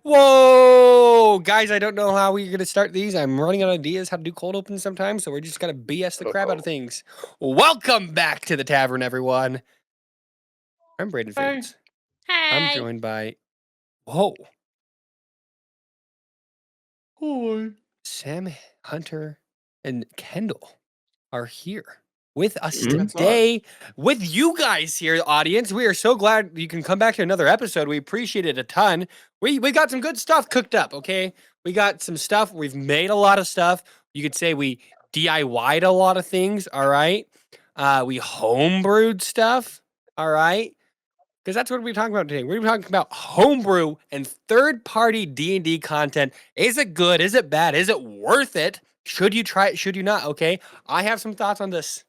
Whoa, guys! I don't know how we're gonna start these. I'm running out of ideas how to do cold opens sometimes, so we're just gonna BS the crap out of things. Welcome back to the tavern, everyone. I'm Braden Hi. Foods. I'm Hi. joined by whoa, Hi. Sam, Hunter, and Kendall are here with us That's not. today. With you guys here, audience. We are so glad you can come back to another episode. We appreciate it a ton. We got some good stuff cooked up, okay? We got some stuff. We've made a lot of stuff. You could say we DIY'd a lot of things, all right? We homebrewed stuff, all right? Because that's what we're talking about today. We're talking about homebrew and third-party D&D content. Is it good? Is it bad? Is it worth it? Should you try it? Should you not? Okay, I have some thoughts on this.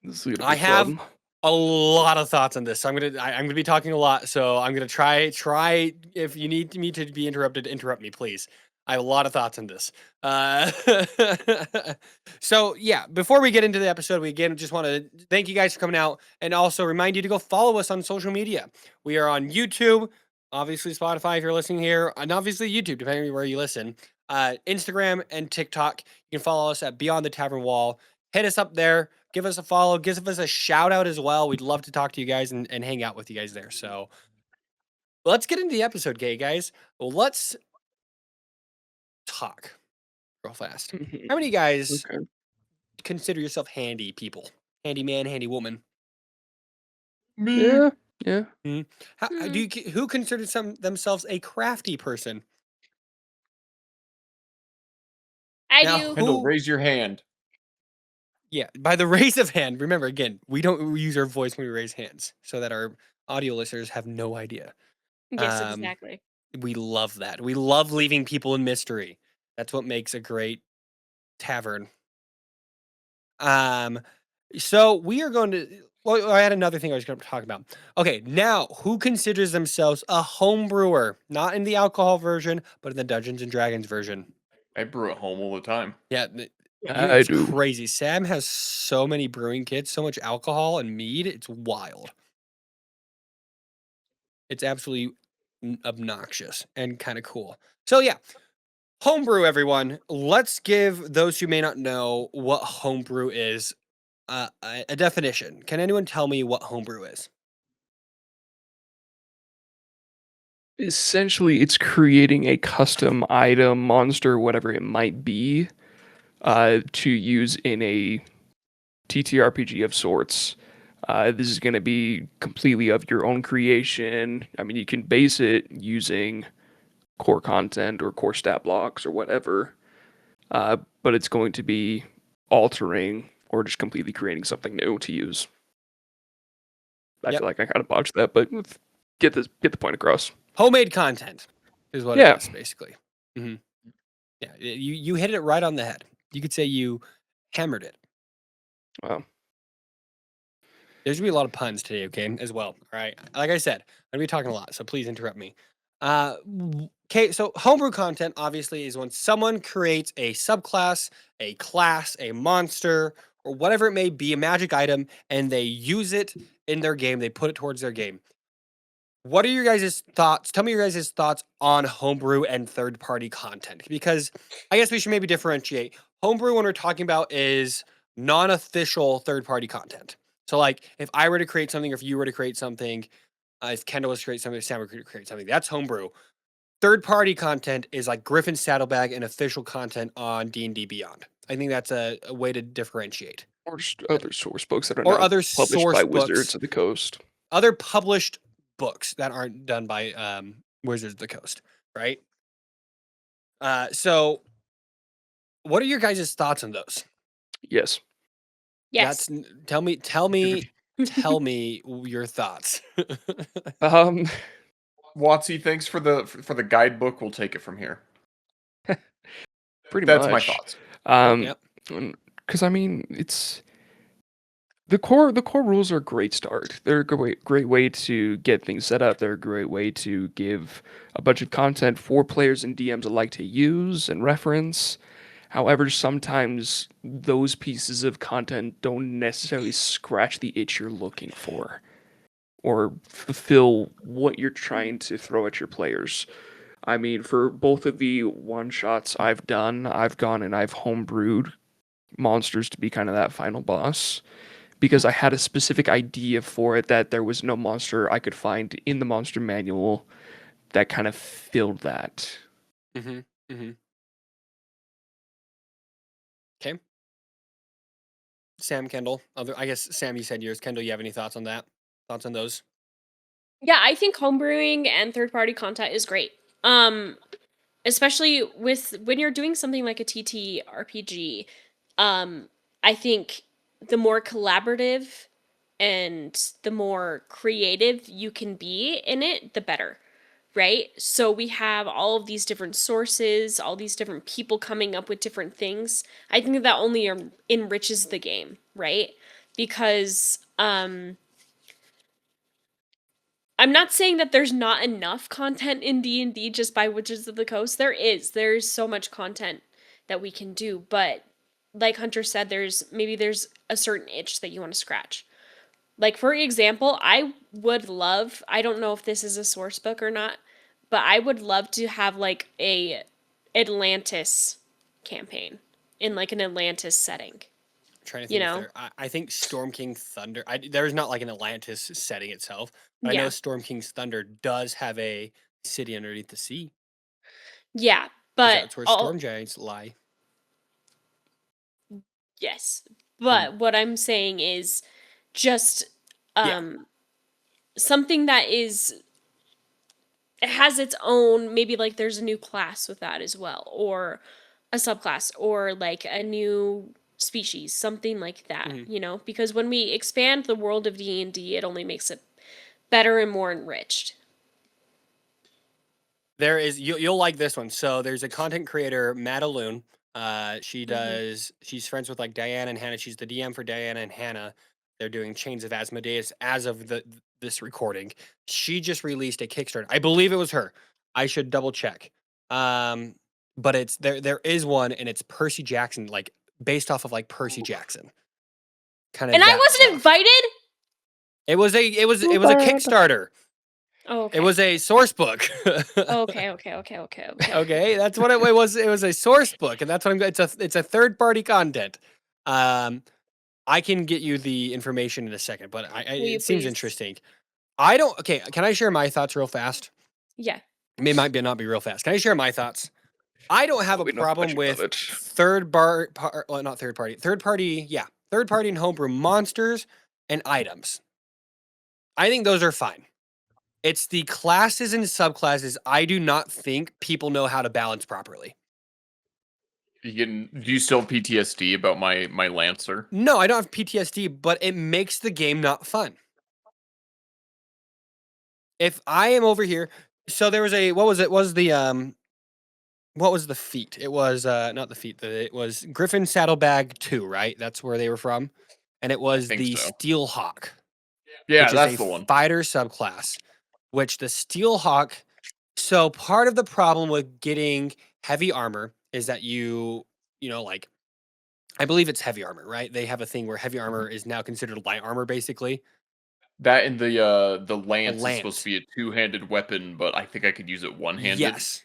This is gonna be I have fun. a lot of thoughts on this. So I'm gonna be talking a lot. So I'm gonna try. If you need me to be interrupted, interrupt me, please. I have a lot of thoughts on this. So yeah, before we get into the episode, we again just want to thank you guys for coming out, and also remind you to go follow us on social media. We are on YouTube, obviously Spotify if you're listening here, and obviously YouTube, depending on where you listen. Instagram and TikTok. You can follow us at Beyond the Tavern Wall. Hit us up there. Give us a follow. Give us a shout out as well. We'd love to talk to you guys and hang out with you guys there. So let's get into the episode, okay, guys. Well, let's talk real fast. How many of you guys Okay. consider yourself handy people? Handy man, handy woman? Me. Yeah. How do you who considers themselves a crafty person? I Now, do. Kendall, who? raise your hand. Yeah, by the raise of hand. Remember, again, we don't use our voice when we raise hands, so that our audio listeners have no idea. Yes, exactly. We love that. We love leaving people in mystery. That's what makes a great tavern. So we are going to. Well, I had another thing I was going to talk about. Okay, now who considers themselves a home brewer? Not in the alcohol version, but in the Dungeons and Dragons version. I brew at home all the time. Yeah, I it's do. crazy. Sam has so many brewing kits, so much alcohol and mead. It's wild. It's absolutely obnoxious and kind of cool. So yeah, homebrew, everyone. Let's give those who may not know what homebrew is a definition. Can anyone tell me what homebrew is? Essentially, it's creating a custom item, monster, whatever it might be, to use in a TTRPG of sorts. This is going to be completely of your own creation. I mean, you can base it using core content or core stat blocks or whatever, but it's going to be altering or just completely creating something new to use. I Yep. feel like I kind of botched that, but get the point across. Homemade content is what Yeah. it is, basically. Yeah, you hit it right on the head. You could say you hammered it. Wow. There's gonna be a lot of puns today, okay, as well. All right. Like I said, I'm gonna be talking a lot, so please interrupt me. Okay, so homebrew content obviously is when someone creates a subclass, a class, a monster, or whatever it may be, a magic item, and they use it in their game. They put it towards their game. What are your guys' thoughts? Tell me your guys' thoughts on homebrew and third-party content, because I guess we should maybe differentiate. Homebrew, when we're talking about, is non-official third-party content. So, like, if I were to create something, or if you were to create something, if Kendall was to create something, if Sam were to create something, that's homebrew. Third-party content is like Griffin's Saddlebag and official content on D&D Beyond. I think that's a way to differentiate. Or just other source books that are Or not other published source by books. Wizards of the Coast. Other published books that aren't done by Wizards of the Coast, right? So what are your guys' thoughts on those? Yes. Yes. Tell me your thoughts. Watsy, thanks for the guidebook. We'll take it from here. Pretty That's much. my thoughts. Yep. Because I mean, it's the core rules are a great start. They're a great way to get things set up. They're a great way to give a bunch of content for players and DMs alike to use and reference. However, sometimes those pieces of content don't necessarily scratch the itch you're looking for. or fulfill what you're trying to throw at your players. I mean, for both of the one shots I've done, I've gone and I've homebrewed monsters to be kind of that final boss because I had a specific idea for it that there was no monster I could find in the monster manual that kind of filled that. Mm-hmm. Mm-hmm. Okay. Sam, Kendall. I guess Sam, you said yours. Kendall, you have any thoughts on that? Thoughts on those? Yeah, I think homebrewing and third-party content is great. Especially with when you're doing something like a TTRPG. I think the more collaborative and the more creative you can be in it, the better. Right? So we have all of these different sources, all these different people coming up with different things. I think that only enriches the game, right? Because I'm not saying that there's not enough content in D&D just by Witches of the Coast. There's so much content that we can do, but like Hunter said, there's a certain itch that you want to scratch. Like, for example, I don't know if this is a source book or not, but I would love to have like a Atlantis campaign in like an Atlantis setting. Trying to You think if know? there. I think Storm King Thunder. There's not like an Atlantis setting itself, but I know Yeah. Storm King's Thunder does have a city underneath the sea. Yeah, 'Cause but that's where storm giants lie. yes. But what I'm saying is just Yeah. something that it has its own, maybe like there's a new class with that as well, or a subclass, or like a new species, something like that, Mhm. you know? Because when we expand the world of D&D, it only makes it better and more enriched. There is you'll like this one. So there's a content creator, Madaloon. She's friends with like Diana and Hannah. She's the DM for Diana and Hannah. They're doing Chains of Asmodeus as of this recording. She just released a Kickstarter. I believe it was her. I should double check. But it's there is one, and it's Percy Jackson, like based off of like Percy Jackson. Kind of And I that wasn't stuff. invited? It was a Kickstarter. Oh, okay. It was a source book. Okay. Okay, that's what it was. It was a source book, and that's what I'm. It's a third party content. I can get you the information in a second, but Will you it seems please? interesting. I don't. Okay, can I share my thoughts real fast? Yeah. It might not be real fast. Can I share my thoughts? I don't have a Probably not problem much with of it. not third party, yeah, third party and homebrew monsters and items. I think those are fine. It's the classes and subclasses I do not think people know how to balance properly. Do you still have PTSD about my Lancer? No, I don't have PTSD, but it makes the game not fun. If I am over here, so there was what was the feat? It was not the feat. It was Griffin Saddlebag 2, right? That's where they were from, and it was think the so. Steelhawk. Yeah, which that's is the a one. fighter subclass. Which the Steelhawk. So part of the problem with getting heavy armor is that like, I believe it's heavy armor, right? They have a thing where heavy armor is now considered light armor, basically. That and the lance is supposed lance. to be a two-handed weapon, but I think I could use it one-handed. Yes.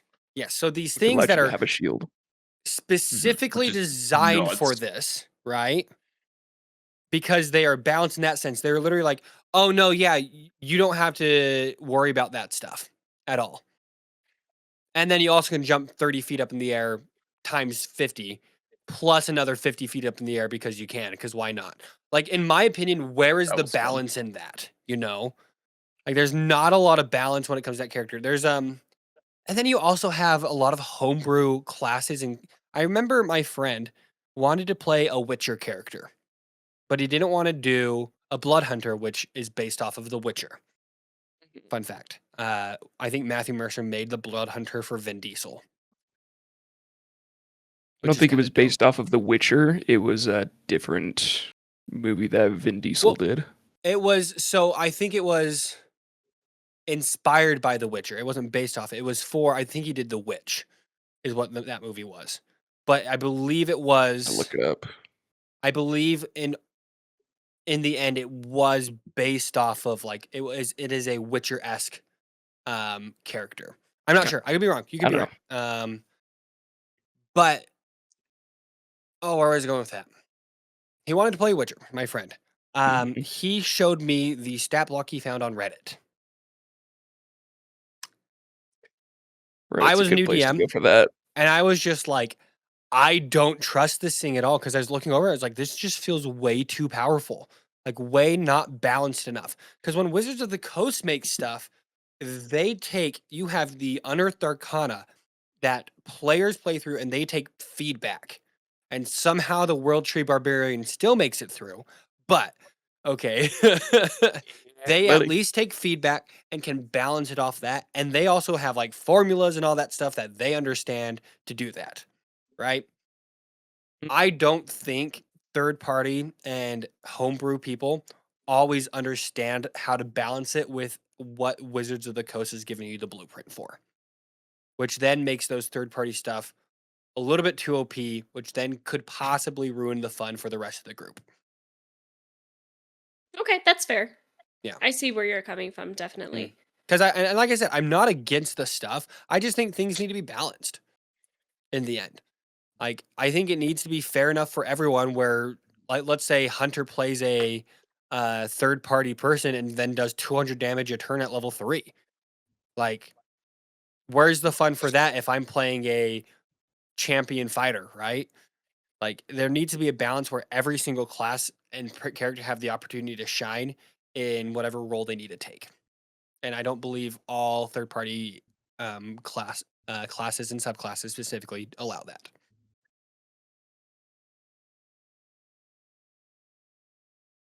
So these Which things allows that you to are have a shield. specifically Which is designed for nuts. this, right? Because they are balanced in that sense. They're literally like, oh no, yeah, you don't have to worry about that stuff at all. And then you also can jump 30 feet up in the air times 50, plus another 50 feet up in the air because you can, because why not? Like, in my opinion, where is That the was fun. balance in that? Like, there's not a lot of balance when it comes to that character. And then you also have a lot of homebrew classes. And I remember my friend wanted to play a Witcher character, but he didn't want to do a Blood Hunter, which is based off of The Witcher. Fun fact. I think Matthew Mercer made the Blood Hunter for Vin Diesel. I don't think it was based off of The Witcher. It was a different movie that Vin Diesel did. It was, so I think it was inspired by The Witcher. It wasn't based off it. It was I think he did The Witch, is what that movie was. But I believe it was. I'll look it up. I believe in the end, it was based off of like it is a Witcher-esque character. I'm not sure. I could be wrong. You could I be don't wrong. But where was I going with that? He wanted to play Witcher, my friend. Mhm. He showed me the stat block he found on Reddit. I Reddit's a was good new place to DM, go for that. and I was just like, I don't trust this thing at all because I was looking over. I was like, this just feels way too powerful, like way not balanced enough. Because when Wizards of the Coast makes stuff, you have the Unearthed Arcana that players play through, and they take feedback, and somehow the World Tree Barbarian still makes it through. But okay, they at Buddy. least take feedback and can balance it off that, and they also have like formulas and all that stuff that they understand to do that, right? I don't think third party and homebrew people always understand how to balance it with what Wizards of the Coast is giving you the blueprint for, which then makes those third party stuff a little bit too OP, which then could possibly ruin the fun for the rest of the group. Okay, that's fair. Yeah. I see where you're coming from, definitely. Because and like I said, I'm not against the stuff. I just think things need to be balanced in the end. Like, I think it needs to be fair enough for everyone where, like, let's say Hunter plays a third party person and then does 200 damage a turn at level 3. Like, where's the fun for that if I'm playing a champion fighter, right? Like, there needs to be a balance where every single class and character have the opportunity to shine in whatever role they need to take. And I don't believe all third party classes and subclasses specifically allow that.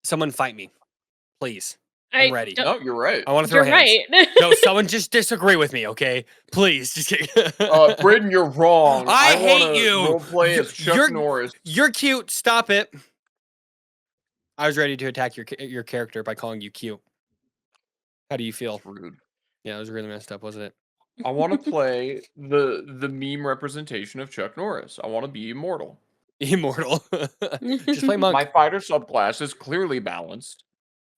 Someone fight me, please. I'm ready. don't- No, you're right. I want to throw You're hands. right. No, someone just disagree with me, okay? Please, just kidding. Braden, you're wrong. I hate wanna you. Roleplay as Chuck You're- Norris. You're cute. Stop it. I was ready to attack your character by calling you cute. How do you feel? It's rude. Yeah, it was really messed up, wasn't it? I want to play the meme representation of Chuck Norris. I want to be immortal. Immortal. Just play monk. My fighter subclass is clearly balanced.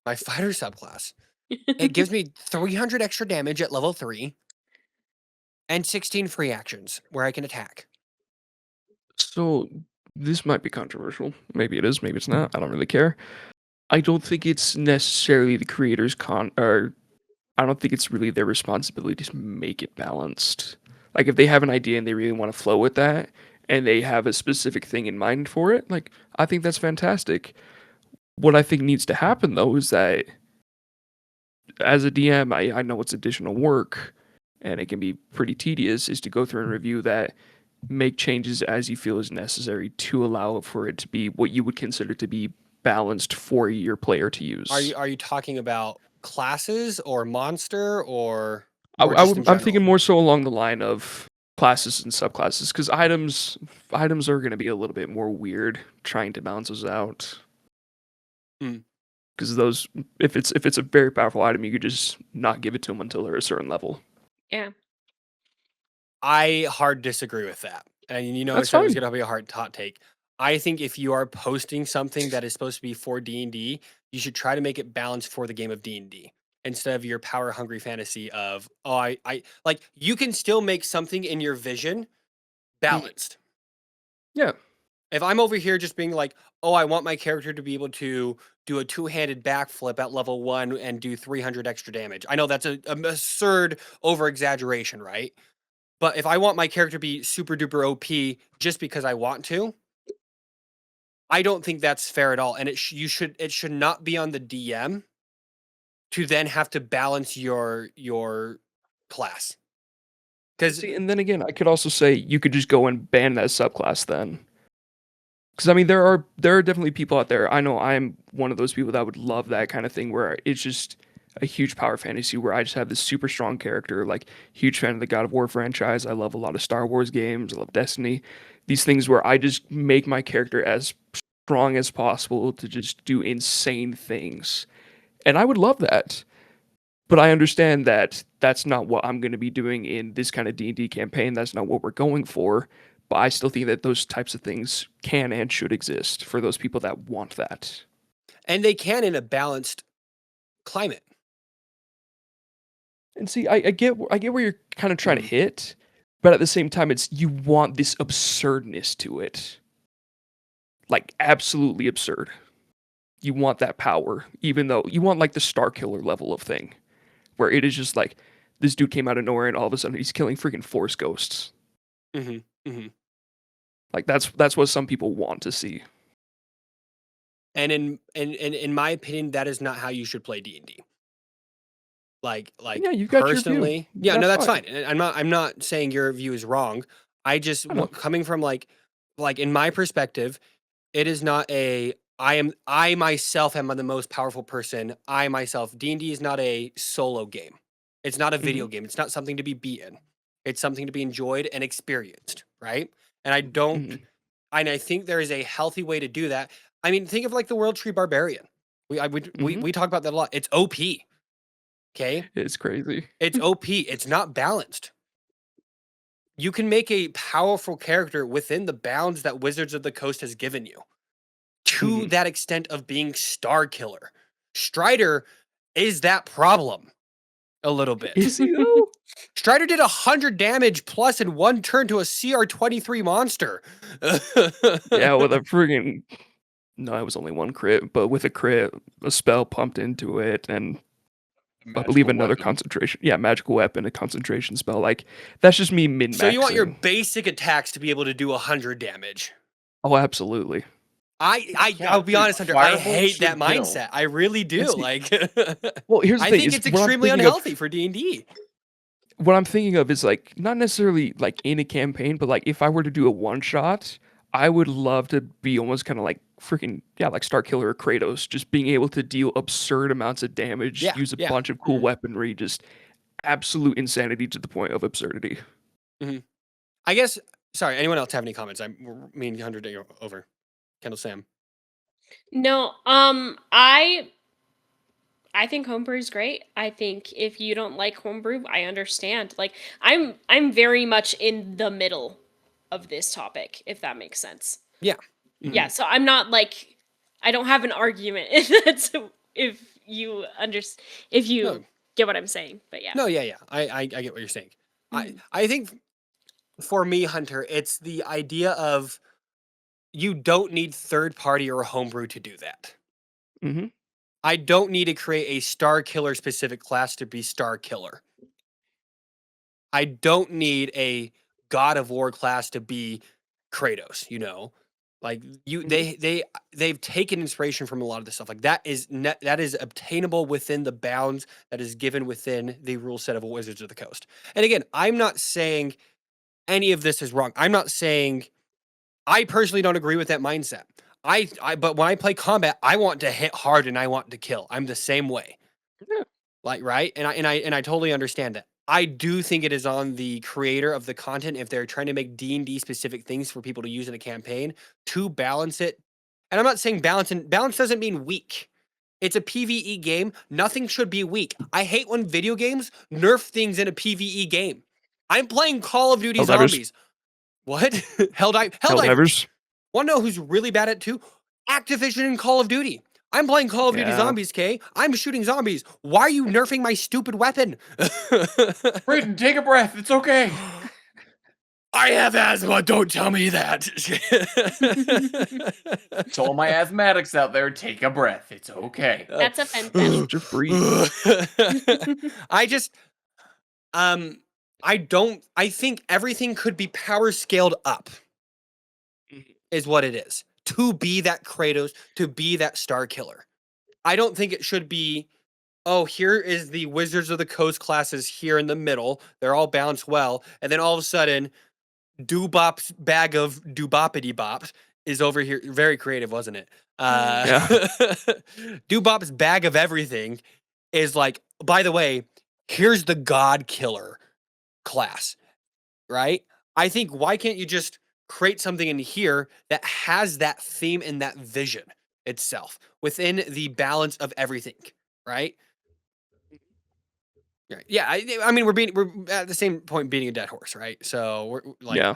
My fighter subclass. It gives me 300 extra damage at level 3 and 16 free actions where I can attack. So this might be controversial. Maybe it is, maybe it's not. I don't really care. I don't think it's necessarily the creator's or I don't think it's really their responsibility to make it balanced. Like if they have an idea and they really want to flow with that and they have a specific thing in mind for it, like I think that's fantastic. What I think needs to happen though is that as a DM, I know it's additional work and it can be pretty tedious, is to go through and review that, make changes as you feel is necessary to allow for it to be what you would consider to be balanced for your player to use. Are you talking about classes or monster or I'm thinking more so along the line of classes and subclasses because items are going to be a little bit more weird trying to balance those out. Because those, if it's a very powerful item, you could just not give it to them until they're a certain level. Yeah. I hard disagree with that. And you know, That's so it's fine. going to be a hard hot take. I think if you are posting something that is supposed to be for D&D, you should try to make it balanced for the game of D&D instead of your power hungry fantasy of, I like, you can still make something in your vision balanced. Yeah. If I'm over here just being like, oh, I want my character to be able to do a two-handed backflip at level 1 and do 300 extra damage. I know that's an absurd over-exaggeration, right? But if I want my character to be super duper OP just because I want to, I don't think that's fair at all. And it should not be on the DM to then have to balance your class. Because And then again, I could also say you could just go and ban that subclass then. Because I mean, there are definitely people out there. I know I'm one of those people that would love that kind of thing where it's just a huge power fantasy where I just have this super strong character. Like huge fan of the God of War franchise. I love a lot of Star Wars games. I love Destiny. These things where I just make my character as strong as possible to just do insane things, and I would love that. But I understand that that's not what I'm going to be doing in this kind of D&D campaign. That's not what we're going for. But I still think that those types of things can and should exist for those people that want that. And they can in a balanced climate. And see, I get where you're kind of trying to Mhm. hit, but at the same time, it's you want this absurdness to it, like absolutely absurd. You want that power, even though you want like the Star Killer level of thing, where it is just like this dude came out of nowhere and all of a sudden he's killing freaking Force ghosts. Hmm. Hmm. Like that's what some people want to see. And in my opinion, that is not how you should play D&D. Like Yeah, you've got your view. personally, yeah, no, That's that's fine. fine. And I'm not saying your view is wrong. I just I know. coming from like in my perspective, it is not a I myself am the most powerful person. I myself D&D is not a solo game. It's not a video Mhm. game. It's not something to be beaten. It's something to be enjoyed and experienced, right? And I don't Mhm. and I think there is a healthy way to do that. I mean, think of like the World Tree Barbarian. Mhm. We talk about that a lot. It's OP. Okay, It's crazy. it's OP. It's not balanced. You can make a powerful character within the bounds that Wizards of the Coast has given you, to Mhm. that extent of being Star Killer. Strider is that problem a little bit. Is he though? Strider did 100 damage plus in one turn to a CR-23 monster. Yeah, with a friggin' no, it was only one crit, but with a crit, a spell pumped into it, and I believe Magical another weapon. concentration. Yeah, magical weapon, a concentration spell. Like that's just me min maxing. So you want your basic attacks to be able to do 100 damage. Oh, absolutely. I'll be dude, honest, Hunter. I Firebolt hate that should kill. mindset. I really do. And see, Like, well, here's the I thing: think is it's what I'm extremely thinking of. unhealthy for D&D. What I'm thinking of is like not necessarily like in a campaign, but like if I were to do a one shot, I would love to be almost kind of like freaking yeah, like Star Killer or Kratos, just being able to deal absurd amounts of damage, Yeah, use a yeah. bunch of cool Mhm, weaponry, just absolute insanity to the point of absurdity. mhm. I guess. Sorry. Anyone else have any comments? Me and Hunter take over. Kendall, Sam. No, I think homebrew is great. I think if you don't like homebrew, I understand. Like I'm very much in the middle of this topic, if that makes sense. Yeah. Yeah, Mhm. so I'm not like I don't have an argument if that's if you if No. you get what I'm saying. But yeah. No. Yeah. Yeah. I get what you're saying. Mhm. I think for me, Hunter, it's the idea of you don't need third party or homebrew to do that. Hmm. I don't need to create a Star Killer specific class to be Star Killer. I don't need a God of War class to be Kratos, you know? Like you they've taken inspiration from a lot of this stuff. Like that is obtainable within the bounds that is given within the rule set of Wizards of the Coast. And again, I'm not saying any of this is wrong. I'm not saying I personally don't agree with that mindset. But when I play combat, I want to hit hard and I want to kill. I'm the same way. Yeah. Like, right? And I totally understand that. I do think it is on the creator of the content if they're trying to make D&D specific things for people to use in a campaign to balance it. And I'm not saying balance, and balance doesn't mean weak. It's a PvE game. Nothing should be weak. I hate when video games nerf things in a PvE game. I'm playing Call of Duty Helldivers. Zombies. What? Helldivers. Helldivers. Want to know who's really bad at it too? Activision and Call of Duty. I'm playing Call of Duty Yeah. Zombies, Kay. I'm shooting zombies. Why are you nerfing my stupid weapon? Brayden, take a breath. It's okay. I have asthma. Don't tell me that. To all my asthmatics out there, take a breath. It's okay. That's offensive. Just breathe. I just, I think everything could be power scaled up, is what it is. To be that Kratos, to be that Star Killer. I don't think it should be, oh, here is the Wizards of the Coast classes here in the middle. They're all balanced well. And then all of a sudden, Doobop's bag of Doobopity Bops is over here. Very creative, wasn't it? Yeah. Doobop's bag of everything is like, by the way, here's the God Killer class, right? I think why can't you just create something in here that has that theme and that vision itself within the balance of everything, right? Right. Yeah. I mean, we're at the same point beating a dead horse, right? So we're like, Yeah.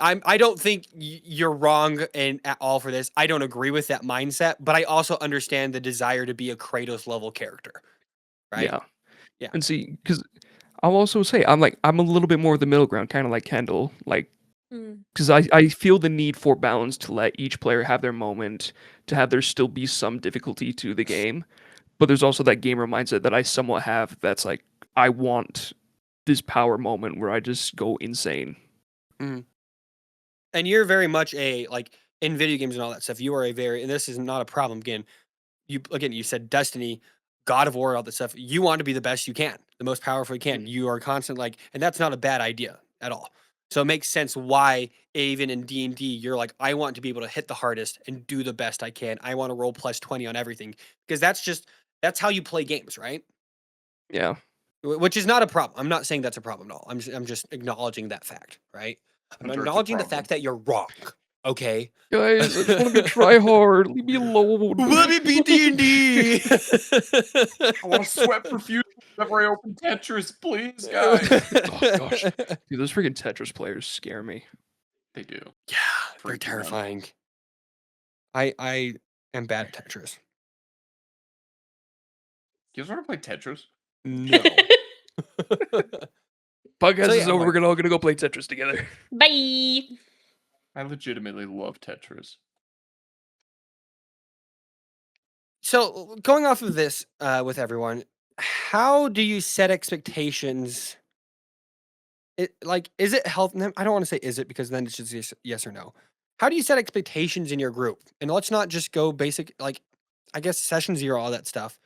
I don't think you're wrong at all for this. I don't agree with that mindset, but I also understand the desire to be a Kratos level character, right? Yeah. Yeah. And see, because I'll also say I'm a little bit more of the middle ground, kind of like Kendall, like Mm. because I feel the need for balance to let each player have their moment, to have there still be some difficulty to the game, but there's also that gamer mindset that I somewhat have. That's like I want this power moment where I just go insane. And you're very much a like in video games and all that stuff. You are a very, and this is not a problem. Again, you said Destiny, God of War, all this stuff. You want to be the best you can, the most powerful you can. You are constant like, and that's not a bad idea at all. So it makes sense why even in D&D, you're like, I want to be able to hit the hardest and do the best I can. I want to roll plus 20 on everything because that's how you play games, right? Yeah. Which is not a problem. I'm not saying that's a problem at all. I'm just acknowledging that fact, right? I'm Hunter, it's a acknowledging the problem. fact that you're wrong. Okay. Guys, I just want to go try hard. Leave me alone. Let me be D&D. I want to sweat profusely whenever I open Tetris, please, guys. Oh gosh, dude, those freaking Tetris players scare me. They do. Yeah, they're Freaky, man. terrifying. I am bad at Tetris. You guys want to play Tetris? No. Podcast So, is yeah, over. like- We're all gonna go play Tetris together. Bye. I legitimately love Tetris. So going off of this with everyone, how do you set expectations? Is it health? I don't want to say is it because then it's just yes or no. How do you set expectations in your group? And let's not just go basic, like, I guess session 0, all that stuff.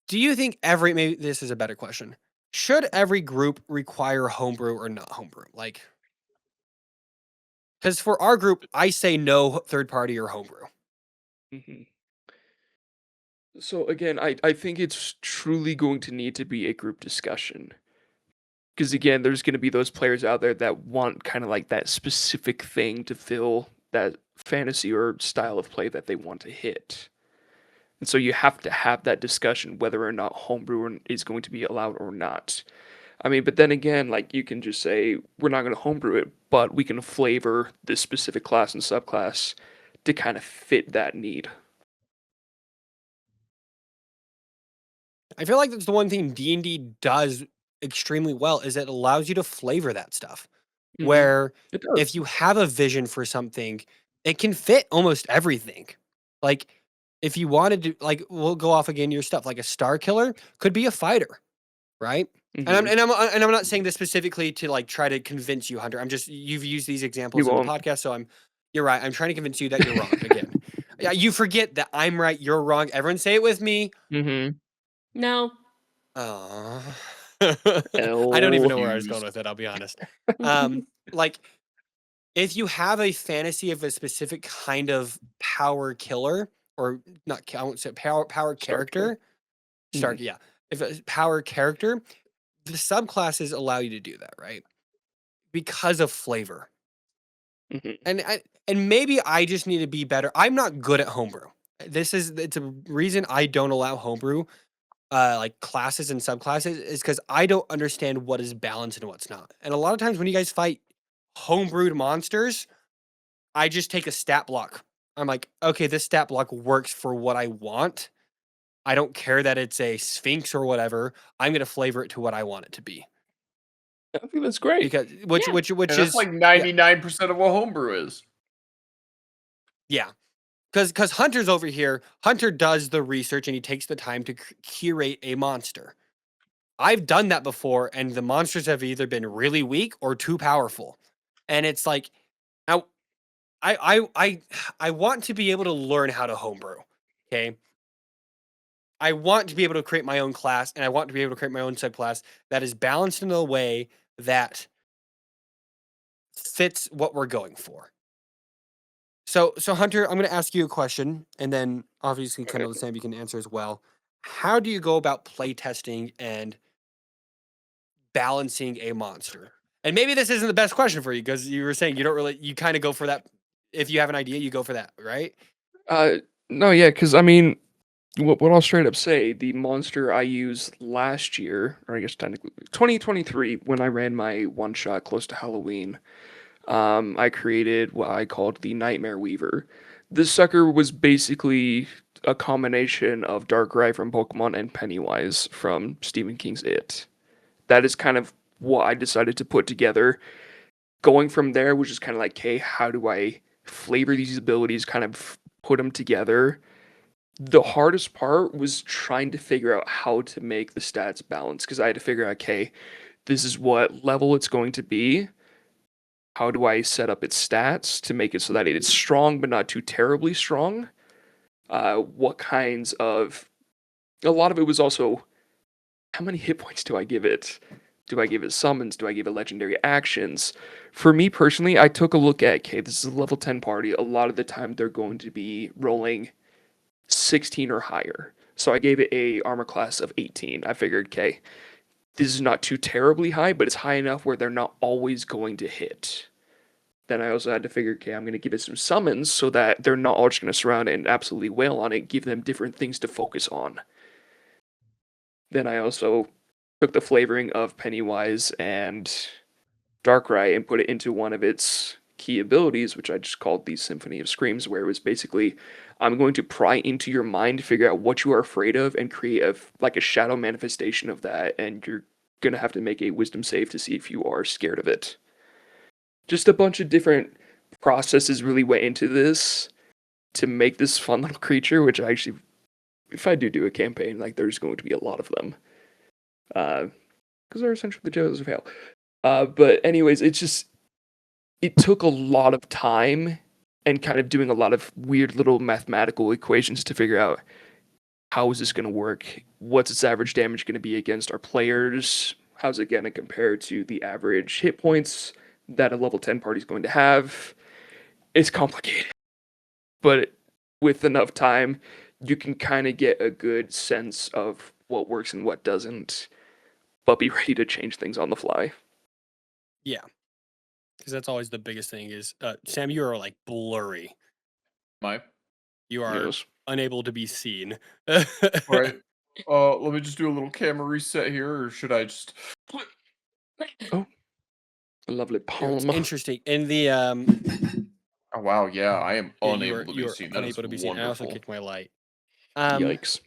Do you think maybe this is a better question. Should every group require homebrew or not homebrew? Like, because for our group, I say no third party or homebrew. Mm-hmm. So again, I think it's truly going to need to be a group discussion. Because again, there's going to be those players out there that want kind of like that specific thing to fill that fantasy or style of play that they want to hit. And so you have to have that discussion whether or not homebrew is going to be allowed or not. I mean, but then again, like you can just say, we're not going to homebrew it, but we can flavor this specific class and subclass to kind of fit that need. I feel like that's the one thing D&D does extremely well is it allows you to flavor that stuff. Mhm. Where It does. if you have a vision for something, it can fit almost everything. Like if you wanted to, like, we'll go off again your stuff. Like a star killer could be a fighter, right? Mhm. And I'm not saying this specifically to like try to convince you, Hunter. I'm just you've used these examples You in the won't. podcast, so you're right. I'm trying to convince you that you're wrong again. Yeah, you forget that I'm right, you're wrong. Everyone say it with me. Mm-hmm. No. Oh. I don't even know where I was going with it, I'll be honest. Like if you have a fantasy of a specific kind of power killer or not I won't say power Star character. killer. Yeah. If a power character, the subclasses allow you to do that, right? Because of flavor. Mhm. And maybe I just need to be better. I'm not good at homebrew. It's a reason I don't allow homebrew like classes and subclasses is because I don't understand what is balanced and what's not. And a lot of times when you guys fight homebrewed monsters, I just take a stat block. I'm like, okay, this stat block works for what I want. I don't care that it's a sphinx or whatever. I'm gonna flavor it to what I want it to be. I think that's great. Because Yeah. which And is that's like 99% of what homebrew is. yeah. Because Hunter's over here, Hunter does the research and he takes the time to curate a monster. I've done that before, and the monsters have either been really weak or too powerful. And it's like, now, I want to be able to learn how to homebrew. Okay. I want to be able to create my own class, and I want to be able to create my own subclass that is balanced in a way that fits what we're going for. So Hunter, I'm going to ask you a question, and then obviously Kendall and Sam, you can answer as well. How do you go about play testing and balancing a monster? And maybe this isn't the best question for you because you were saying you kind of go for that. If you have an idea, you go for that, right? No, yeah, because I mean, what I'll straight up say, the monster I used last year, or I guess technically 2023, when I ran my one shot close to Halloween, I created what I called the Nightmare Weaver. This sucker was basically a combination of Darkrai from Pokemon and Pennywise from Stephen King's It. That is kind of what I decided to put together. Going from there was just kind of like, okay, how do I flavor these abilities, kind of put them together? The hardest part was trying to figure out how to make the stats balance because I had to figure out, okay, this is what level it's going to be. How do I set up its stats to make it so that it is strong but not too terribly strong? What kinds of. A lot of it was also how many hit points do I give it? Do I give it summons? Do I give it legendary actions? For me personally, I took a look at, okay, this is a level 10 party. A lot of the time they're going to be rolling 16 or higher. So I gave it a armor class of 18. I figured, okay, this is not too terribly high, but it's high enough where they're not always going to hit. Then I also had to figure, okay, I'm going to give it some summons so that they're not all just going to surround it and absolutely wail on it, give them different things to focus on. Then I also took the flavoring of Pennywise and Darkrai and put it into one of its key abilities, which I just called the Symphony of Screams, where it was basically, I'm going to pry into your mind, figure out what you are afraid of, and create a shadow manifestation of that, and you're going to have to make a wisdom save to see if you are scared of it. Just a bunch of different processes really went into this to make this fun little creature, which I actually, if I do a campaign, like, there's going to be a lot of them. Because they're essentially the Joes of Hell. But anyways, it took a lot of time and kind of doing a lot of weird little mathematical equations to figure out how is this going to work? What's its average damage going to be against our players? How's it going to compare to the average hit points that a level 10 party is going to have? It's complicated. But with enough time, you can kind of get a good sense of what works and what doesn't, but be ready to change things on the fly. Yeah. Because that's always the biggest thing is, Sam, you are like blurry. My You are Yes. unable to be seen. right. Let me just do a little camera reset here, or should I just? A lovely It's palm. interesting. In the Oh wow, yeah, I am yeah, unable to you be are seen. That is unable to be seen. I also wonderful. kicked my light. Yikes.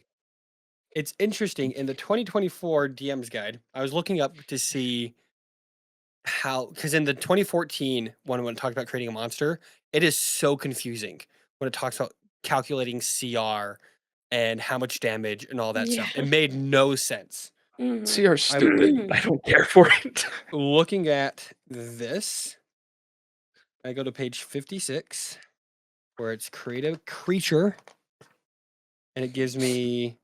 It's interesting in the 2024 DMs guide. I was looking up to see how, because in the 2014 one when it talked about creating a monster, it is so confusing when it talks about calculating CR and how much damage and all that stuff. It Yeah. made no sense. Mhm. CR stupid. I don't care for it. Looking at this, I go to page 56 where it's create a creature, and it gives me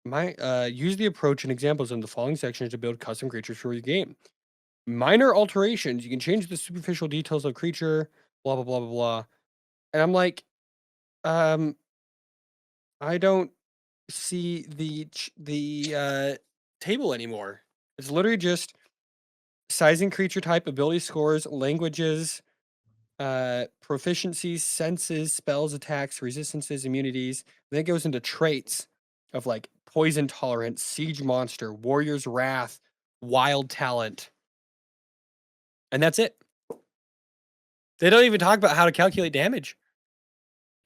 my use the approach and examples in the following sections to build custom creatures for your game. Minor alterations, you can change the superficial details of creature, blah blah blah blah blah. And I'm like, I don't see the table anymore. It's literally just sizing creature type, ability scores, languages, proficiencies, senses, spells, attacks, resistances, immunities. Then it goes into traits of like poison tolerance, siege monster, warrior's wrath, wild talent. And that's it. They don't even talk about how to calculate damage.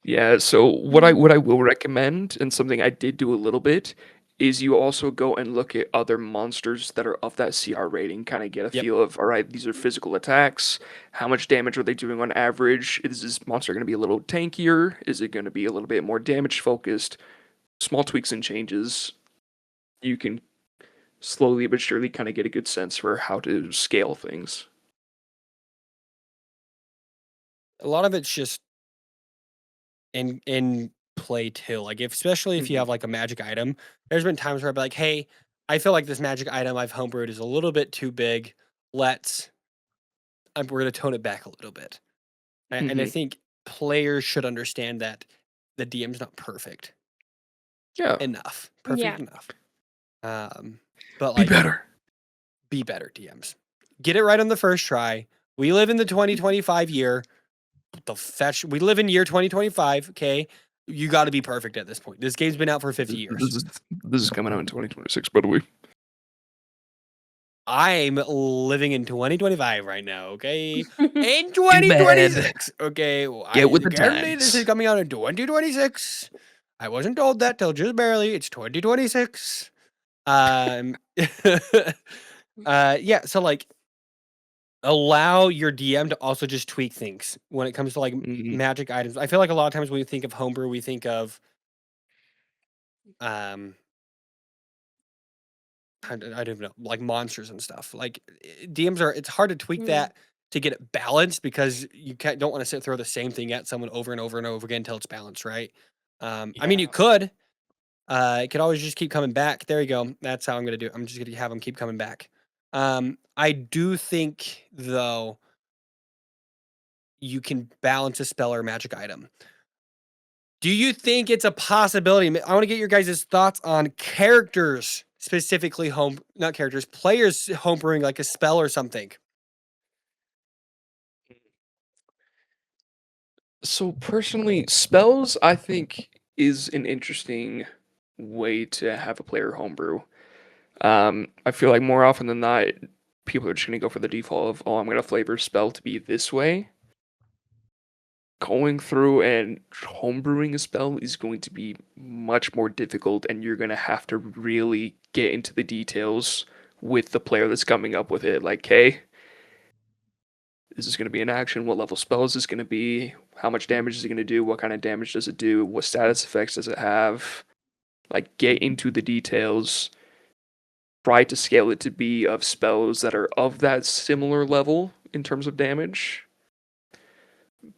Yeah, so what I will recommend, and something I did do a little bit, is you also go and look at other monsters that are of that CR rating, kind of get a Yep. feel of, all right, these are physical attacks. How much damage are they doing on average? Is this monster going to be a little tankier? Is it going to be a little bit more damage focused? Small tweaks and changes. You can slowly but surely kind of get a good sense for how to scale things. A lot of it's just in play too. Like especially if you have like a magic item, there's been times where I'd be like, hey, I feel like this magic item I've homebrewed is a little bit too big. We're gonna tone it back a little bit. And I think players should understand that the DM's not perfect Yeah, enough. Yeah. Perfect enough. But be like better. be better DMs. Get it right on the first try. We live in the 2025 year. We live in year 2025, okay? You got to be perfect at this point. This game's been out for 50 years. This is coming out in 2026, by the way. I'm living in 2025 right now, okay? In bad. 2026, okay? Well, Get with the apparently this is times. coming out in 2026. I wasn't told that till just barely. It's 2026. Yeah. So like, allow your DM to also just tweak things when it comes to like Mhm. magic items. I feel like a lot of times when we think of homebrew, we think of I don't even know, like monsters and stuff. Like DMs are, it's hard to tweak Mm. that to get it balanced because you don't want to sit throw the same thing at someone over and over and over again until it's balanced, right? I mean, you Yeah. could. It could always just keep coming back. There you go. That's how I'm gonna do it. I'm just gonna have them keep coming back. I do think though you can balance a spell or magic item. Do you think it's a possibility? I want to get your guys' thoughts on characters, specifically not characters, players homebrewing like a spell or something. So personally, spells I think is an interesting way to have a player homebrew. I feel like more often than not, people are just gonna go for the default of, oh, I'm gonna flavor spell to be this way. Going through and homebrewing a spell is going to be much more difficult, and you're gonna have to really get into the details with the player that's coming up with it. Like, hey, this is going to be an action. What level spell is this going to be? How much damage is it going to do? What kind of damage does it do? What status effects does it have? Like, get into the details. Try to scale it to be of spells that are of that similar level in terms of damage.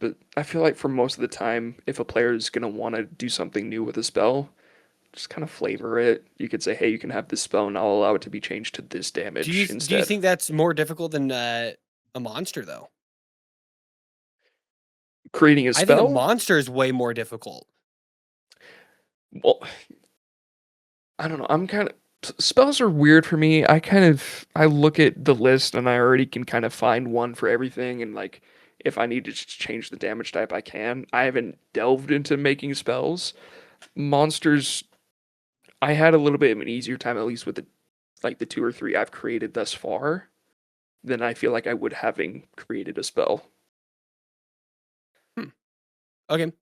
But I feel like for most of the time, if a player is going to want to do something new with a spell, just kind of flavor it. You could say, hey, you can have this spell and I'll allow it to be changed to this damage Do you instead. think that's more difficult than a monster though? Creating a I think a spell? monster is way more difficult. Well, I don't know. I'm kind of spells are weird for me. I look at the list and I already can kind of find one for everything, and like if I need to just change the damage type, I can. I haven't delved into making spells. Monsters, I had a little bit of an easier time, at least with the 2 or 3 I've created thus far, than I feel like I would having created a spell. Okay.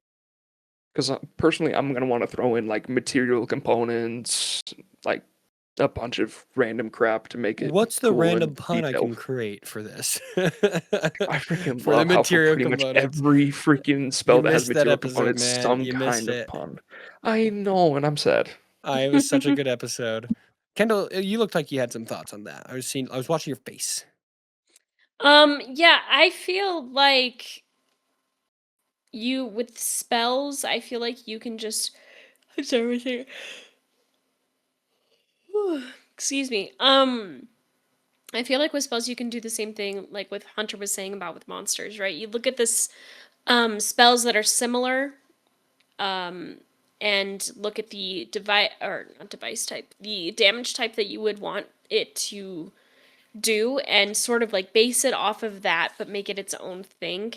Because personally, I'm gonna want to throw in like material components, like a bunch of random crap to make it What's the cool random and pun I detailed. can create for this? I freaking For the love how for material pretty much components. every freaking spell that has missed that material episode, components, man. some You missed kind of it. pun. I know, and I'm sad. It was such a good episode. Kendall, you looked like you had some thoughts on that. I was watching your face. Yeah, I feel like you with spells, I feel like you can just I'm sorry, right there. Excuse me. I feel like with spells you can do the same thing like with Hunter was saying about with monsters, right? You look at this spells that are similar, and look at the device or not device type, the damage type that you would want it to do, and sort of like base it off of that, but make it its own thing.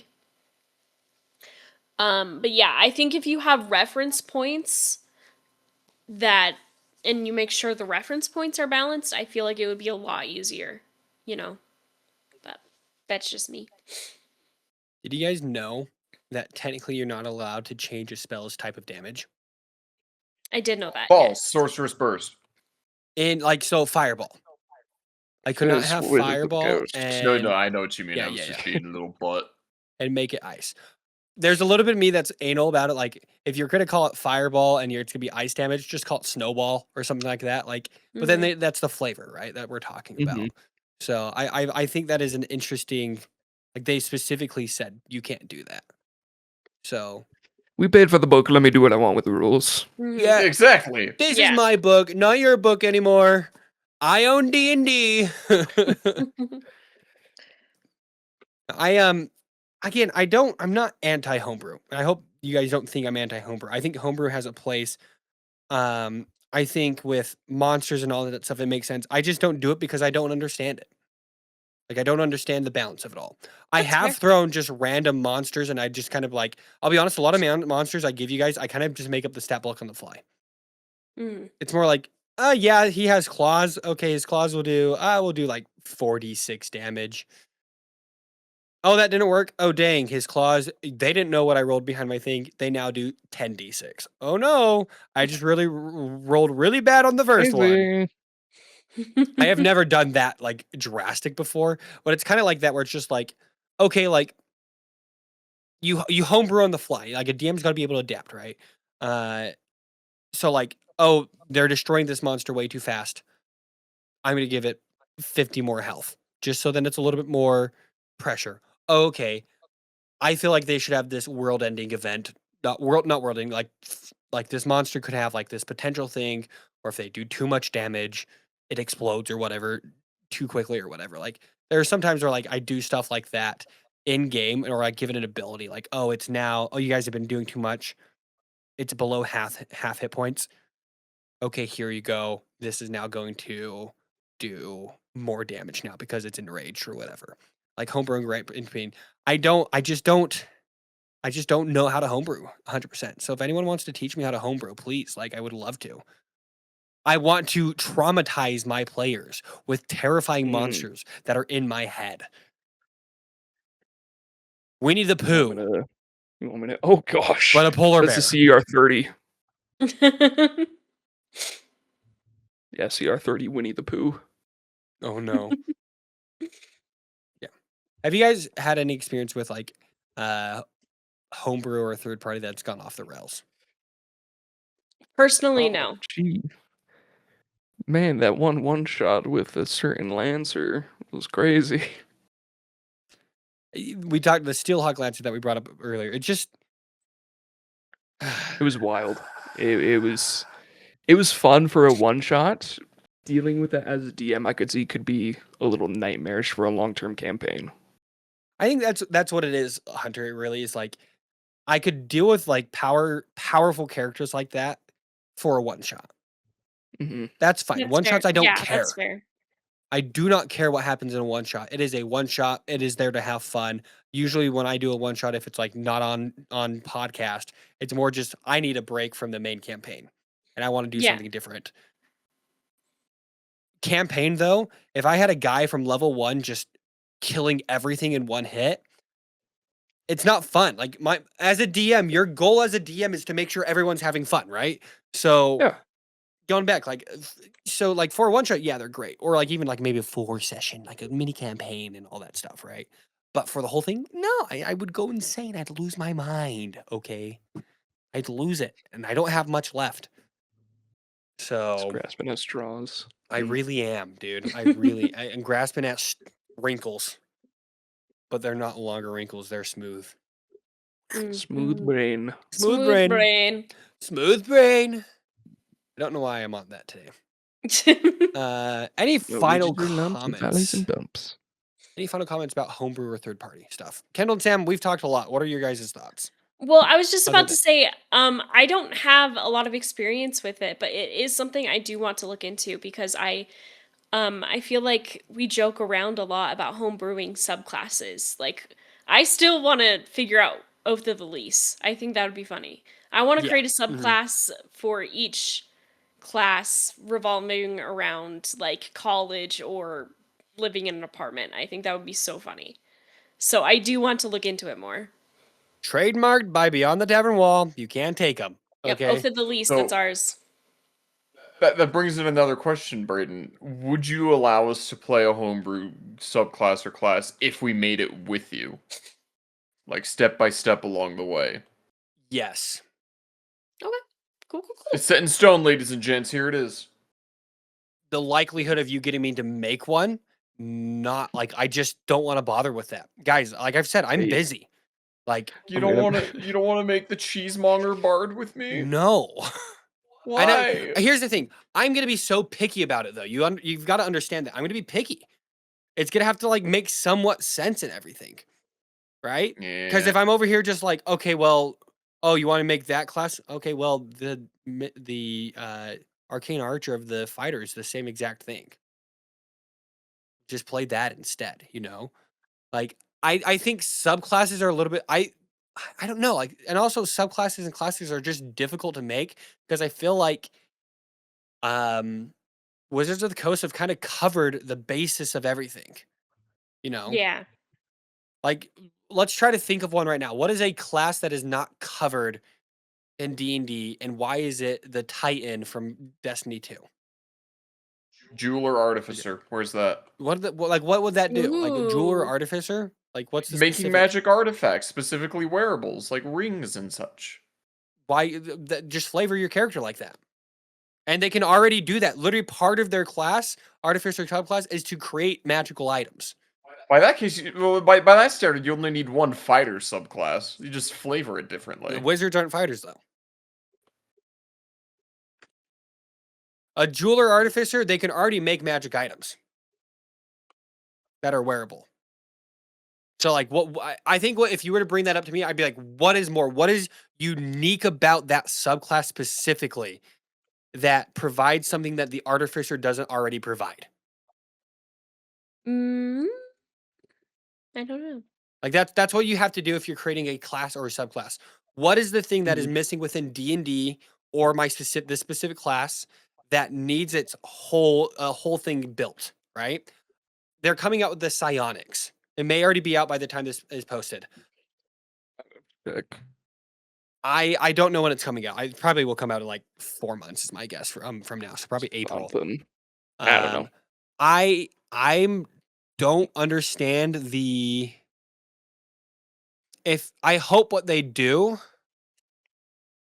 But yeah, I think if you have reference points that and you make sure the reference points are balanced, I feel like it would be a lot easier, you know. But that's just me. Did you guys know that technically you're not allowed to change a spell's type of damage? I did know that, False. yes. Sorcerer's Burst. In like fireball. I could not have Wizard of the fireball Coast. and No, I know what you mean. yeah, I was yeah, just yeah. being a little butt. and make it ice. There's a little bit of me that's anal about it. Like, if you're gonna call it fireball and it's gonna be ice damage, just call it snowball or something like that. Like, but then Mhm. that's the flavor, right? That we're talking Mhm. about. So I think that is an interesting. Like, they specifically said you can't do that. So We paid for the book. Let me do what I want with the rules. Mhm. yeah, Exactly. this Yeah. is my book, not your book anymore. I own D&D. Again, I'm not anti homebrew. I hope you guys don't think I'm anti homebrew. I think homebrew has a place. I think with monsters and all of that stuff, it makes sense. I just don't do it because I don't understand it. Like, I don't understand the balance of it all. I That's have fair. thrown just random monsters, and I just kind of like, I'll be honest, a lot of monsters I give you guys, I kind of just make up the stat block on the fly. Mm. It's more like, yeah, he has claws. Okay, his claws will do, we'll do like 46 damage. Oh, that didn't work. Oh, dang, his claws, they didn't know what I rolled behind my thing. They now do 10d6. Oh no, I just really rolled really bad on the first one. I have never done that like drastic before, but it's kind of like that where it's just like, okay, like you homebrew on the fly. Like a DM's got to be able to adapt, right? So like, oh, they're destroying this monster way too fast. I'm gonna give it 50 more health, just so then it's a little bit more pressure. Okay, I feel like they should have this world-ending event. Not world-ending. Like this monster could have like this potential thing, or if they do too much damage, it explodes or whatever too quickly or whatever. Like there are some times where like I do stuff like that in game, or I give it an ability. Like, oh, it's now. Oh, you guys have been doing too much. It's below half hit points. Okay, here you go. This is now going to do more damage now because it's enraged or whatever. Like homebrewing right in between. I just don't know how to homebrew 100%. So if anyone wants to teach me how to homebrew, please, like I would love to. I want to traumatize my players with terrifying monsters that are in my head. Winnie the Pooh, You want me to? Oh gosh, but a polar that's bear. a CR30. Yeah, CR30 Winnie the Pooh. Oh no. Yeah. Have you guys had any experience with like homebrew or a third party that's gone off the rails? Personally, Oh, no. gee. Man, that one shot with a certain Lancer was crazy. We talked the Steelhawk Lancer that we brought up earlier. It just It was wild. It was fun for a one shot. Dealing with it as a DM, I could see could be a little nightmarish for a long term campaign. I think that's what it is, Hunter. It really is like I could deal with like powerful characters like that for a one shot. Mm-hmm. That's fine. That's One fair. shots I don't Yeah, care. that's fair. I do not care what happens in a one shot. It is a one shot. It is there to have fun. Usually when I do a one shot, if it's like not on podcast, it's more just I need a break from the main campaign and I want to do Yeah. something different. Campaign though, if I had a guy from level 1 just killing everything in one hit, it's not fun. Like as a DM, your goal as a DM is to make sure everyone's having fun, right? So Yeah. going back, like so like for a one shot, yeah, they're great. Or like even like maybe a 4 session, like a mini campaign and all that stuff, right? But for the whole thing, no, I would go insane. I'd lose my mind. Okay. I'd lose it. And I don't have much left. It's So grasping at straws. I really am, dude. I am grasping at wrinkles. But they're not longer wrinkles, they're smooth. Smooth Mhm. brain. Smooth Smooth brain. brain. Smooth brain. I don't know why I'm on that today. Any No final ridges or lumps, and valleys comments? and bumps. Any final comments about homebrew or third party stuff? Kendall and Sam, we've talked a lot. What are your guys' thoughts? Well, I was just Other about to say, I don't have a lot of experience with it, but it is something I do want to look into because I feel like we joke around a lot about homebrewing subclasses. Like, I still want to figure out Oath of the Lease. I think that would be funny. I want to Yeah. create a subclass for each class revolving around like college or living in an apartment. I think that would be so funny. So I do want to look into it more. Trademarked by Beyond the Tavern Wall. You can take them. Yep, Okay. Oath of the Lease, that's So- ours. That brings in another question, Braden. Would you allow us to play a homebrew subclass or class if we made it with you? Like step by step along the way. Yes. Okay. Cool. It's set in stone, ladies and gents. Here it is. The likelihood of you getting me to make one, not like I just don't want to bother with that. Guys, like I've said, I'm Hey. busy. Like, You I'm don't gonna- want to make the cheesemonger bard with me? no. Why? I know. Here's the thing. I'm gonna be so picky about it, though. You've got to understand that I'm gonna be picky. It's gonna have to like make somewhat sense in everything, right? Because Yeah. if I'm over here just like, okay, well, oh, you want to make that class? Okay, well, the arcane archer of the fighter is the same exact thing. just play that instead, you know? Like, I think subclasses are a little bit I don't know, like, and also subclasses and classes are just difficult to make because I feel like, um, Wizards of the Coast have kinda covered the basis of everything, you know? Yeah. Like, let's try to think of one right now. What is a class that is not covered in D&D, and why is it the Titan from Destiny 2? Jeweler Artificer. Where's that? What would that do? Like, a jeweler Ooh. artificer? Like, what's the Making specific magic artifacts, specifically wearables, like rings and such. why just flavor your character like that? And they can already do that. Literally part of their class, artificer subclass, is to create magical items. By that case, well, by that standard, you only need one fighter subclass. You just flavor it The differently. wizards aren't fighters, though. A jeweler artificer, they can already make magic items that are wearable. So, like, I think if you were to bring that up to me, I'd be like, what is unique about that subclass specifically that provides something that the artificer doesn't already provide? Mm, I don't know. Like, that's what you have to do if you're creating a class or a subclass. What is the thing that is Mhm. missing within D&D or this specific class that needs its whole thing built, right? They're coming out with the psionics. It may already be out by the time this is posted. Check. I don't know when it's coming out. I probably will come out in like 4 months is my guess from now. So probably April. Something. I don't know. I don't understand I hope what they do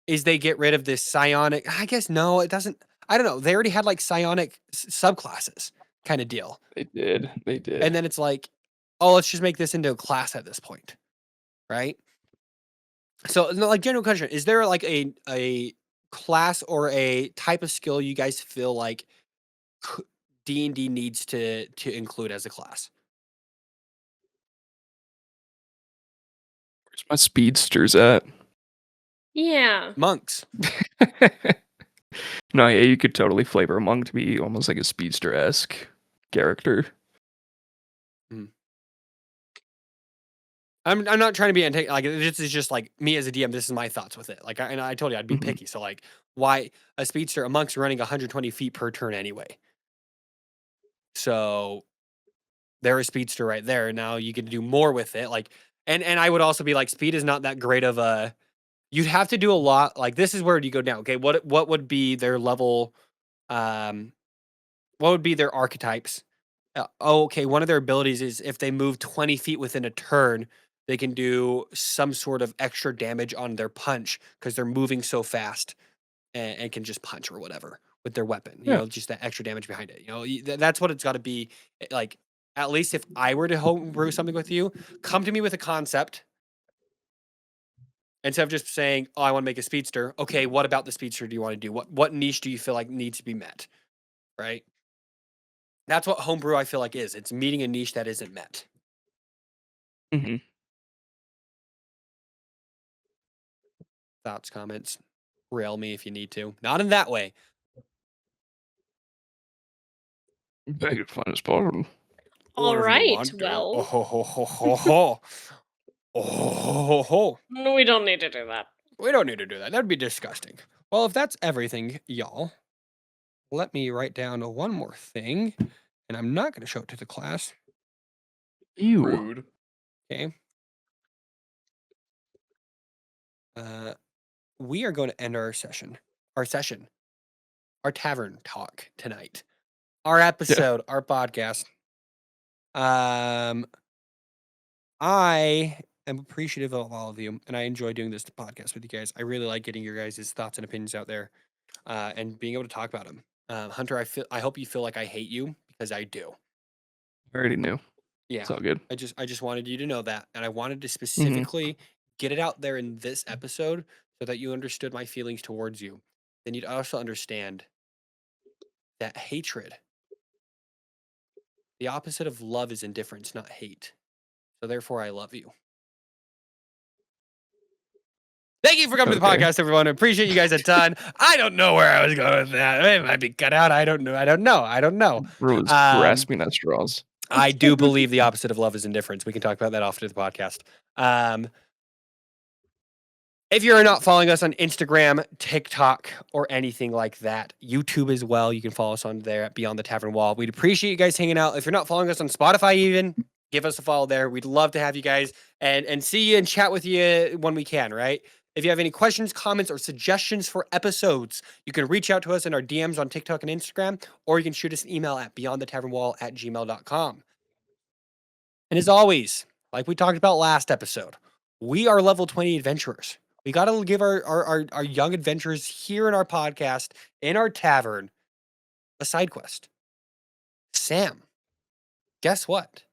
is they get rid of this psionic. I guess no, it doesn't. I don't know. They already had like psionic subclasses kind of deal. They did. They did. And then it's like, oh, let's just make this into a class at this point. Right? So, no, like, general question, is there like a class or a type of skill you guys feel like D&D needs to include as a class? Where's my speedsters at? Yeah. Monks. No, yeah, you could totally flavor a monk to be almost like a speedster-esque character. I'm not trying to be like, this is just like me as a DM. This is my thoughts with it. Like, and I told you I'd be Mhm. picky. So, like, why a speedster? A monk's running 120 feet per turn anyway. So they're a speedster right there. Now you can do more with it. Like, and I would also be like, speed is not that great of a. You'd have to do a lot. Like, this is where you go down. Okay, what would be their level? What would be their archetypes? Okay, one of their abilities is if they move 20 feet within a turn, they can do some sort of extra damage on their punch because they're moving so fast and can just punch or whatever with their weapon. You Yeah. know, just that extra damage behind it. You know, that's what it's got to be. Like, at least if I were to homebrew something with you, come to me with a concept instead of just saying, "Oh, I want to make a speedster." Okay, what about the speedster do you want to do? What niche do you feel like needs to be met? Right. That's what homebrew I feel like is. It's meeting a niche that isn't met. Mhm. Thoughts, comments, rail me if you need to. Not in that way. Make it fun as possible. All Or if you right. want to. Well, Oh ho ho ho ho ho. Oh ho ho ho. no, we don't need to do that. We don't need to do that. That'd be disgusting. Well, if that's everything, y'all, let me write down one more thing, and I'm not going to show it to the class. Ew. Rude. Okay. We are going to end our tavern talk tonight, our episode, our podcast. I am appreciative of all of you, and I enjoy doing this podcast with you guys. I really like getting your guys' thoughts and opinions out there, and being able to talk about them. Hunter, I hope you feel like I hate you because I do. I already knew. Yeah, It's all good. I just wanted you to know that, and I wanted to specifically get it out there in this episode so that you understood my feelings towards you. Then you'd also understand that hatred, the opposite of love, is indifference, not hate. So therefore, I love you. Thank you for coming to the Okay. podcast, everyone. I appreciate you guys a ton. I don't know where I was going with that. It might be cut out. I don't know. Bro was Um, grasping at straws. I do believe the opposite of love is indifference. We can talk about that after the podcast. If you're not following us on Instagram, TikTok, or anything like that, YouTube as well, you can follow us on there at Beyond the Tavern Wall. We'd appreciate you guys hanging out. If you're not following us on Spotify even, give us a follow there. We'd love to have you guys and see you and chat with you when we can, right? If you have any questions, comments, or suggestions for episodes, you can reach out to us in our DMs on TikTok and Instagram, or you can shoot us an email at beyondthetavernwall@gmail.com. And as always, like we talked about last episode, we are level 20 adventurers. We got to give our young adventurers here in our podcast, in our tavern, a side quest. Sam, guess what?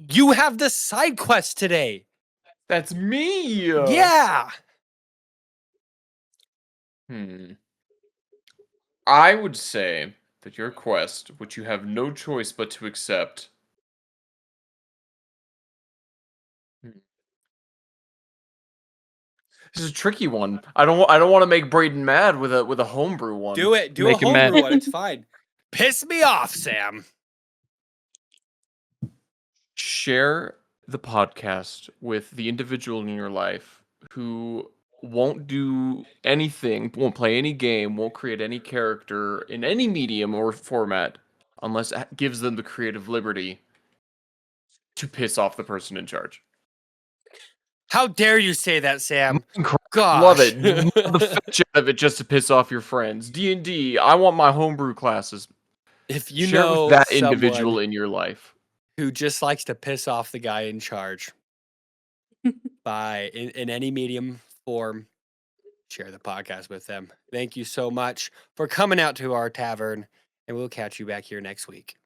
You have the side quest today. That's me. Yeah. I would say that your quest, which you have no choice but to accept. This is a tricky one. I don't want to make Braden mad with a homebrew one. Do it. Do Make a him mad. homebrew one. It's fine. Piss me off, Sam. Share the podcast with the individual in your life who won't do anything, won't play any game, won't create any character in any medium or format unless it gives them the creative liberty to piss off the person in charge. How dare you say that, Sam? Gosh. Love it. Gosh. Love the fetch out of it just to piss off your friends. D&D, I want my homebrew classes. If you Share know with that someone individual in your life who just likes to piss off the guy in charge in any medium form, share the podcast with them. Thank you so much for coming out to our tavern, and we'll catch you back here next week.